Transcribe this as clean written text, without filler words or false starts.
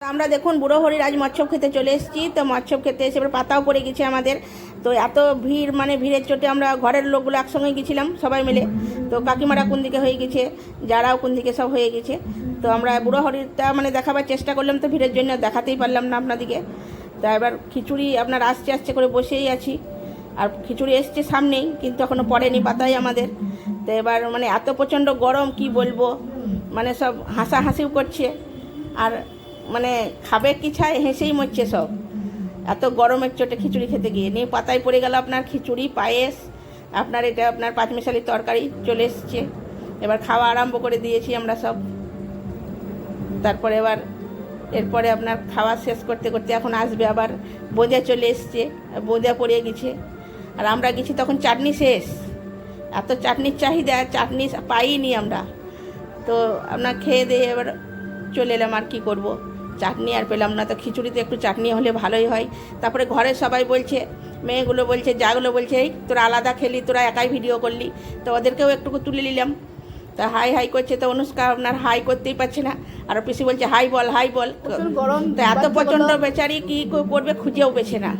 আমরা দেখুন বুড়ো হরির আজ মৎস্যব খেতে চলে এসেছি। তো মৎস্যব খেতে এসে এবার পাতাও পড়ে গেছে আমাদের। তো এত ভিড়, মানে ভিড়ের চোটে আমরা ঘরের লোকগুলো একসঙ্গে গেছিলাম সবাই মিলে। তো কাকিমারা কোন দিকে হয়ে গেছে, যারাও কোন দিকে সব হয়ে গেছে। তো আমরা বুড়ো হরিটা মানে দেখাবার চেষ্টা করলাম, তো ভিড়ের জন্য দেখাতেই পারলাম না আপনাদিকে। তা এবার খিচুড়ি আপনার আসছে আসছে করে বসেই আছি, আর খিচুড়ি এসছে সামনেই, কিন্তু এখনও পড়েনি পাতাই আমাদের। তো এবার মানে এত প্রচণ্ড গরম কি বলবো, মানে সব হাসাহাসিও করছে, আর মানে খাবে কি ছায় হেসেই মরছে সব, এত গরমের চোটে খিচুড়ি খেতে গিয়ে নিয়ে পাতায় পড়ে গেল আপনার খিচুড়ি, পায়েস, আপনার এটা আপনার পাঁচমিশালি তরকারি চলে এসছে। এবার খাওয়া আরম্ভ করে দিয়েছি আমরা সব। তারপরে এরপরে আপনার খাওয়া শেষ করতে করতে এখন আসবে আবার বোঁদে চলে এসছে, বোঁদে পড়ে গেছে। আর আমরা গেছি তখন চাটনি শেষ, এত চাটনির চাহিদা, চাটনি পাইনি আমরা। তো আপনার খেয়ে দিয়ে এবার চলে এলাম, আর কী করবো, চাটনি আর পেলাম না। তো খিচুড়িতে একটু চাটনি হলে ভালোই হয়। তারপরে ঘরের সবাই বলছে, মেয়েগুলো বলছে, যাগুলো বলছে, এই তোরা আলাদা খেলি, তোরা একাই ভিডিও করলি। তো ওদেরকেও একটুকু তুলে নিলাম। তা হাই হাই করছে, তো অনুষ্কা আপনার হাই করতেই পারছে না, আর পিসি বলছে হাই বল হাই বল। গরম তো এত প্রচণ্ড বেচারি কী করবে খুঁজেও পেছে না।